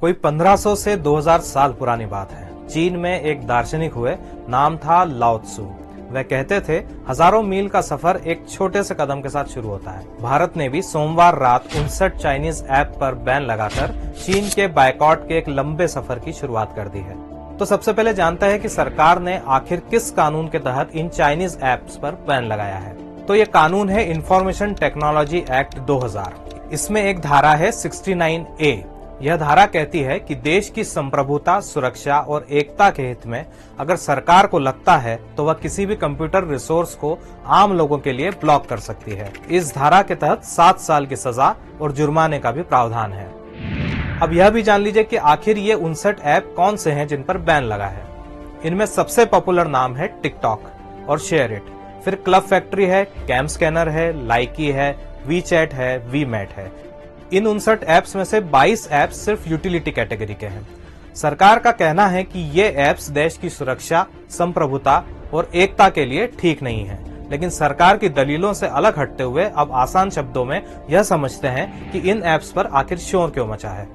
कोई 1500 से 2000 साल पुरानी बात है। चीन में एक दार्शनिक हुए, नाम था लाओ त्सु। वह कहते थे, हजारों मील का सफर एक छोटे से कदम के साथ शुरू होता है। भारत ने भी सोमवार रात 59 चाइनीज ऐप पर बैन लगाकर चीन के बायकॉट के एक लंबे सफर की शुरुआत कर दी है। तो सबसे पहले जानते हैं कि सरकार ने आखिर किस कानून के तहत इन चाइनीज ऐप्स पर बैन लगाया है। तो ये कानून है इंफॉर्मेशन टेक्नोलॉजी एक्ट 2000। इसमें एक धारा है 69A। यह धारा कहती है कि देश की संप्रभुता, सुरक्षा और एकता के हित में अगर सरकार को लगता है तो वह किसी भी कंप्यूटर रिसोर्स को आम लोगों के लिए ब्लॉक कर सकती है। इस धारा के तहत 7 साल की सजा और जुर्माने का भी प्रावधान है। अब यह भी जान लीजिए कि आखिर ये 59 ऐप कौन से हैं जिन पर बैन लगा है। इनमें सबसे पॉपुलर नाम है टिकटॉक और शेयर इट, फिर क्लब फैक्ट्री है, कैम स्कैनर है, लाइकी है, वीचैट है, वीमेट है। इन 59 ऐप्स में से 22 ऐप्स सिर्फ यूटिलिटी कैटेगरी के हैं। सरकार का कहना है कि ये ऐप्स देश की सुरक्षा, संप्रभुता और एकता के लिए ठीक नहीं है, लेकिन सरकार की दलीलों से अलग हटते हुए अब आसान शब्दों में यह समझते हैं कि इन ऐप्स पर आखिर शोर क्यों मचा है।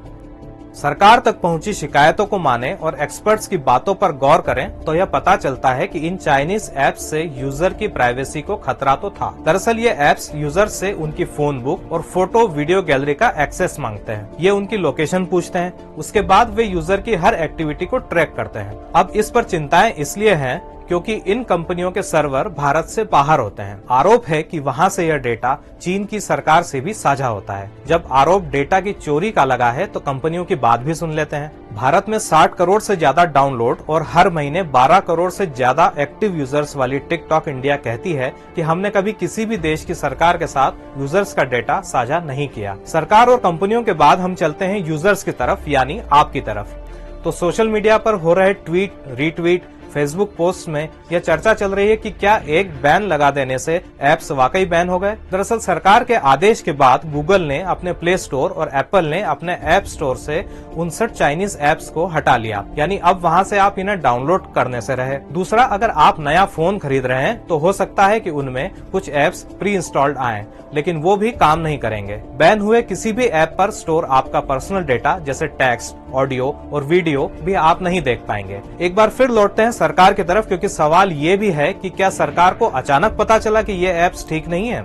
सरकार तक पहुंची शिकायतों को माने और एक्सपर्ट्स की बातों पर गौर करें तो यह पता चलता है कि इन चाइनीज ऐप्स से यूजर की प्राइवेसी को खतरा तो था। दरअसल ये ऐप्स यूजर से उनकी फोन बुक और फोटो वीडियो गैलरी का एक्सेस मांगते हैं। ये उनकी लोकेशन पूछते हैं, उसके बाद वे यूजर की हर एक्टिविटी को ट्रैक करते हैं। अब इस पर चिंताएं इसलिए हैं क्योंकि इन कंपनियों के सर्वर भारत से बाहर होते हैं। आरोप है कि वहां से यह डेटा चीन की सरकार से भी साझा होता है। जब आरोप डेटा की चोरी का लगा है तो कंपनियों की बात भी सुन लेते हैं। भारत में 60 करोड़ से ज्यादा डाउनलोड और हर महीने 12 करोड़ से ज्यादा एक्टिव यूजर्स वाली टिकटॉक इंडिया कहती है कि हमने कभी किसी भी देश की सरकार के साथ यूजर्स का डेटा साझा नहीं किया। सरकार और कंपनियों के बाद हम चलते हैं यूजर्स की तरफ, यानी आपकी तरफ। तो सोशल मीडिया पर हो रहे ट्वीट, रीट्वीट, फेसबुक पोस्ट में यह चर्चा चल रही है कि क्या एक बैन लगा देने से ऐप्स वाकई बैन हो गए। दरअसल सरकार के आदेश के बाद गूगल ने अपने प्ले स्टोर और एप्पल ने अपने ऐप स्टोर से 59 चाइनीज ऐप्स को हटा लिया, यानी अब वहां से आप इन्हें डाउनलोड करने से रहे। दूसरा, अगर आप नया फोन खरीद रहे हैं तो हो सकता है कि उनमें कुछ ऐप्स प्री इंस्टॉल्ड आए, लेकिन वो भी काम नहीं करेंगे। बैन हुए किसी भी ऐप पर स्टोर आपका पर्सनल डेटा जैसे टेक्स्ट, ऑडियो और वीडियो भी आप नहीं देख पाएंगे। एक बार फिर लौटते हैं सरकार की तरफ, क्योंकि सवाल ये भी है कि क्या सरकार को अचानक पता चला कि ये ऐप्स ठीक नहीं है।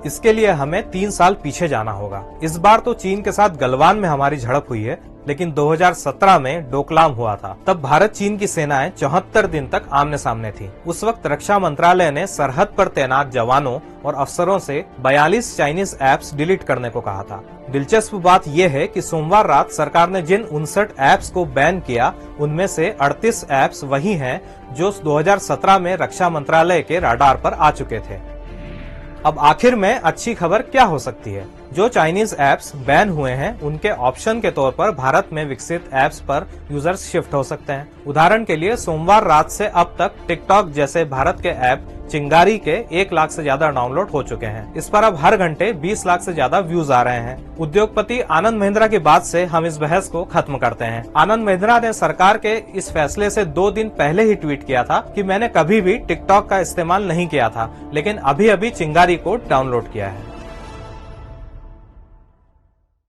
इसके लिए हमें 3 साल पीछे जाना होगा। इस बार तो चीन के साथ गलवान में हमारी झड़प हुई है, लेकिन 2017 में डोकलाम हुआ था। तब भारत चीन की सेनाएं 74 दिन तक आमने सामने थी। उस वक्त रक्षा मंत्रालय ने सरहद पर तैनात जवानों और अफसरों से 42 चाइनीज ऐप्स डिलीट करने को कहा था। दिलचस्प बात यह है कि सोमवार रात सरकार ने जिन 59 ऐप्स को बैन किया, उनमें से 38 ऐप्स वही हैं जो 2017 में रक्षा मंत्रालय के राडार पर आ चुके थे। अब आखिर में अच्छी खबर क्या हो सकती है? जो चाइनीज ऐप्स बैन हुए हैं उनके ऑप्शन के तौर पर भारत में विकसित ऐप्स पर यूजर्स शिफ्ट हो सकते हैं। उदाहरण के लिए सोमवार रात से अब तक टिकटॉक जैसे भारत के ऐप चिंगारी के 1 लाख से ज्यादा डाउनलोड हो चुके हैं। इस पर अब हर घंटे 20 लाख से ज्यादा व्यूज आ रहे हैं। उद्योगपति आनंद महिंद्रा की बात से हम इस बहस को खत्म करते हैं। आनंद महिंद्रा ने सरकार के इस फैसले से 2 दिन पहले ही ट्वीट किया था कि मैंने कभी भी टिकटॉक का इस्तेमाल नहीं किया था, लेकिन अभी अभी चिंगारी को डाउनलोड किया है।